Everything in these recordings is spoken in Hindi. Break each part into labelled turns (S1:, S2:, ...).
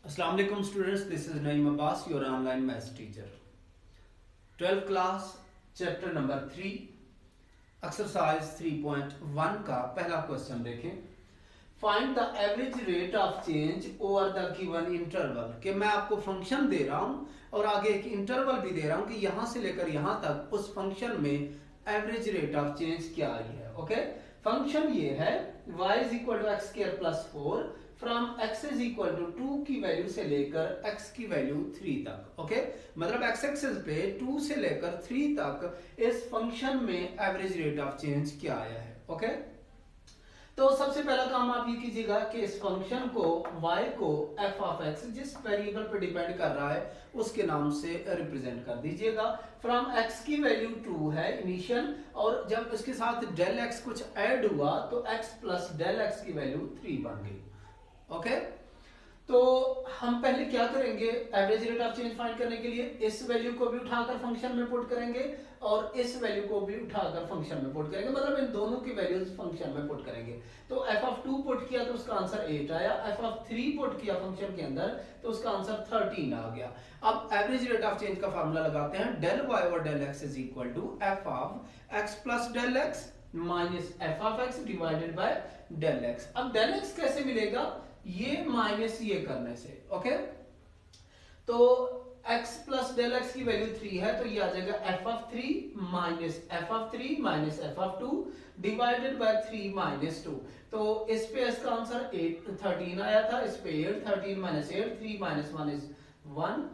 S1: अस्सलाम वालेकुम students, this is Naeem Abbas, your online maths teacher. 12th class chapter number 3 exercise 3.1 का पहला क्वेश्चन देखें। Find the average rate of change over the given interval. कि मैं आपको फंक्शन दे रहा हूं और आगे एक इंटरवल भी दे रहा हूं कि यहां से लेकर यहां तक उस फंक्शन में एवरेज रेट ऑफ चेंज क्या आई है। ओके, फंक्शन ये है y is equal to x square plus 4 from x is equal to 2 की वैल्यू से लेकर x की वैल्यू 3 तक। ओके, मतलब x एक्सिस पे 2 से लेकर 3 तक इस फंक्शन में एवरेज रेट ऑफ चेंज क्या आया है। ओके, तो सबसे पहला काम आप ये कीजिएगा कि इस फंक्शन को y को f ऑफ x जिस वेरिएबल पर डिपेंड कर रहा है उसके नाम से रिप्रेजेंट कर दीजिएगा। फ्रॉम x की वैल्यू 2 है इनिशियल, और जब उसके साथ डेल x कुछ ऐड हुआ तो x प्लस डेल x की वैल्यू 3 बन गई। ओके, तो हम पहले क्या करेंगे, average rate of change find करने के लिए इस वैल्यू को भी उठाकर फंक्शन में पुट करेंगे और इस वैल्यू को भी उठाकर फंक्शन में पुट करेंगे, मतलब इन दोनों की वैल्यूज फंक्शन में पुट करेंगे। तो f ऑफ 2 पुट किया तो उसका आंसर 8 आया, f ऑफ 3 पुट किया फंक्शन के अंदर तो उसका आंसर 13 आ गया। अब एवरेज रेट ऑफ चेंज का फार्मूला लगाते हैं, डेल y और del x is equal to f of x plus del x minus f of x divided by del x। अब डेल x कैसे मिलेगा, ये माइनस ये करने से। ओके, तो x प्लस डेल x की वैल्यू 3 है तो ये आ जाएगा f of 3 minus f of 3 minus f of 2 divided by 3 minus 2। तो इस पे इसका आंसर 13 आया था, इस पे 8, 13 minus 8, 3 minus 1 is 1,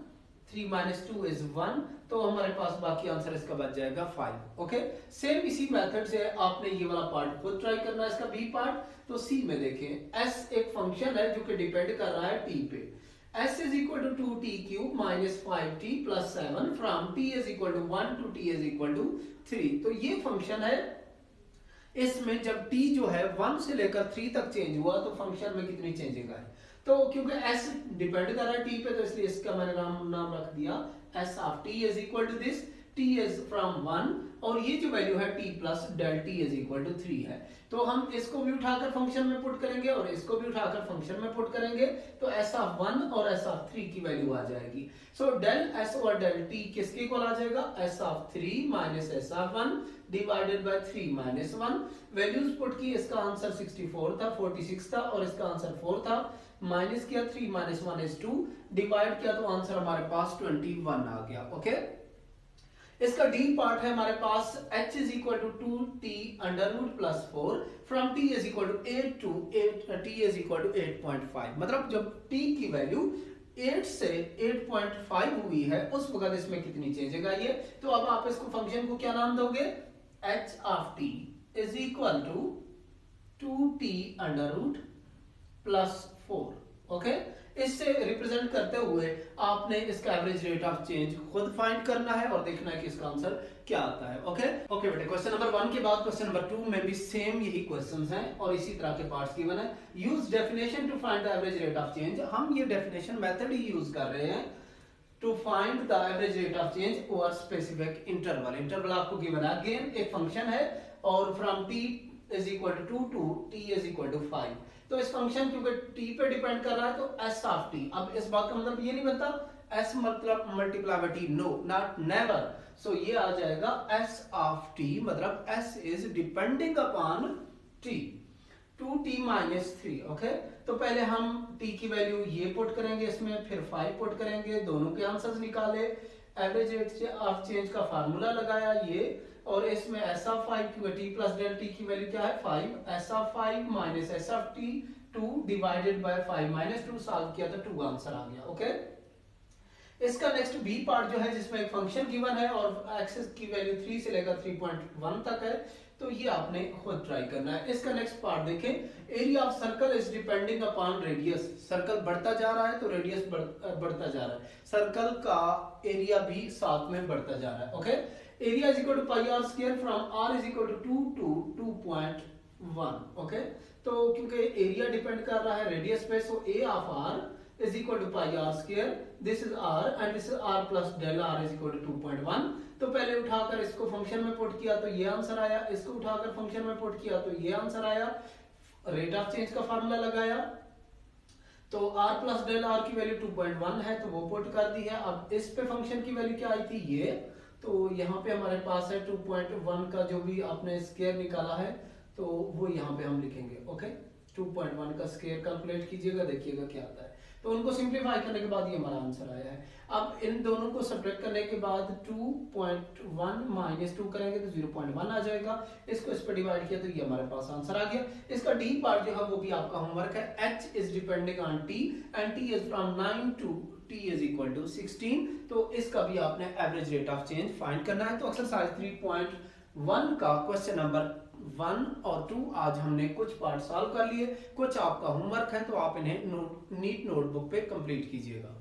S1: 3 minus 2 is 1, तो हमारे पास बाकी आंसर इसका बच जाएगा 5। ओके, सेम इसी मेथड से आपने ये वाला पार्ट खुद ट्राई करना है, इसका बी पार्ट। तो सी में देखें, s एक फंक्शन है जो कि डिपेंड कर रहा है t पे। s is equal to 2t cube minus 5t plus 7 from t is equal to 1 to t is equal to 3। तो ये फंक्शन है, इसमें जब t जो है 1 से लेकर 3 तक चेंज हुआ तो फंक्शन में कितनी चेंजिंग आई। तो क्योंकि s डिपेंड कर रहा है t पे तो इसलिए इसका मैंने नाम रख दिया s of t is equal to this, t is from 1 और ये जो वैल्यू है t plus del t is equal to 3 है। तो हम इसको भी उठाकर फंक्शन में पुट करेंगे और इसको भी उठाकर फंक्शन में पुट करेंगे तो s ऑफ 1 और s ऑफ 3 की वैल्यू आ जाएगी। सो डेल s और डेल t किसके इक्वल आ जाएगा, s of 3 minus s of 1 divided by 3 minus 1। Values put की, इसका आंसर 64 था, 46 था और इसका आंसर 4 था। माइनस किया, 3 माइनस 1 इज 2, डिवाइड किया तो आंसर हमारे पास 21 आ गया। ओके, इसका डी पार्ट है हमारे पास h is equal to 2t under root plus 4 from t is equal to 8 to 8 t is equal to 8.5। मतलब जब t की वैल्यू 8 से 8.5 हुई है उस वक्त इसमें कितनी चेंजिंग आई है। तो अब आप इसको फंक्शन को क्या नाम दोगे, h of t is equal to 2t under root plus 4। Okay, इससे रिप्रेजेंट करते हुए आपने इसका एवरेज रेट ऑफ चेंज खुद फाइंड करना है और देखना है कि इसका आंसर क्या आता है। ओके ओके बेटे, क्वेश्चन नंबर 1 के बाद क्वेश्चन नंबर 2 में भी सेम यही क्वेश्चंस हैं और इसी तरह के पार्ट्स गिवन है। Use definition to find the average rate of change. हम ये डेफिनेशन मेथड ही यूज कर रहे हैं to find the average rate of change over specific interval. Interval आपको गिवन है, अगेन एक फंक्शन है और from t is equal to 2 to t is equal to 5। तो इस फंक्शन क्योंकि t पे डिपेंड कर रहा है तो s ऑफ t। अब इस बात का मतलब ये नहीं बनता s मतलब multiply by t, no not never. So ये आ जाएगा s ऑफ t मतलब s is depending upon t, 2t minus 3। Okay, तो पहले हम t की वैल्यू ये पुट करेंगे इसमें, फिर 5 पुट करेंगे, दोनों के आंसर्स निकाले, एवरेज रेट ऑफ चेंज का फार्मूला लगाया ये, और इसमें s ऑफ 5 क्योंकि t प्लस डेल t की वैल्यू क्या है 5, s of 5 minus s of t 2 divided by 5 minus 2 solve किया तो 2 आंसर आ गया। ओके, इसका नेक्स्ट बी पार्ट जो है जिसमें एक फंक्शन गिवन है और एक्सेस की वैल्यू 3 से लेकर 3.1 तक है, तो ये आपने खुद ट्राई करना है। इसका नेक्स्ट पार्ट देखें, area of circle is depending upon radius. Circle बढ़ता जा रहा है तो रेडियस बढ़ता जा रहा है, सर्कल का एरिया भी साथ में बढ़ता जा रहा है। Okay, area is equal to pi R square from r is equal to 2 to 2.1। Okay, तो क्योंकि एरिया डिपेंड कर रहा है रेडियस पे, so a of r is equal to pi r square, this is r and this is r plus del r is equal to 2.1। तो पहले उठाकर इसको फंक्शन में पुट किया तो ये आंसर आया, इसको उठाकर फंक्शन में पुट किया तो ये आंसर आया, रेट ऑफ चेंज का फार्मूला लगाया तो r प्लस डेल r की वैल्यू 2.1 है तो वो पुट कर दी है। अब इस पे फंक्शन की वैल्यू क्या आई थी ये, तो यहाँ पे हमारे पास है 2.1 का जो भी आपने स्क्वायर निकाला है तो वो यहाँ पे हम लिखेंगे। ओके, 2.1 का स्क्वायर कैलकुलेट कीजिएगा, देखिएगा क्या आता है। तो उनको सिंप्लीफाई करने के बाद ये हमारा आंसर आया है। अब इन दोनों को सब्ट्रैक्ट करने के बाद 2.1 माइनस 2 करेंगे तो 0.1 आ जाएगा। इसको इस पर डिवाइड किया तो ये हमारे पास आंसर आ गया। इसका डी पार्ट जो है वो भी आपका होमवर्क है। h is depending on t and t is from 9 to t is equal to 16। तो इसका भी आपने average rate of change find करना है। तो एक्सरसाइज 3.1 का क्वेश्चन नंबर 1 और 2 आज हमने कुछ पार्ट सॉल्व कर लिए, कुछ आपका होमवर्क है तो आप इन्हें नीट नोटबुक पे कंप्लीट कीजिएगा।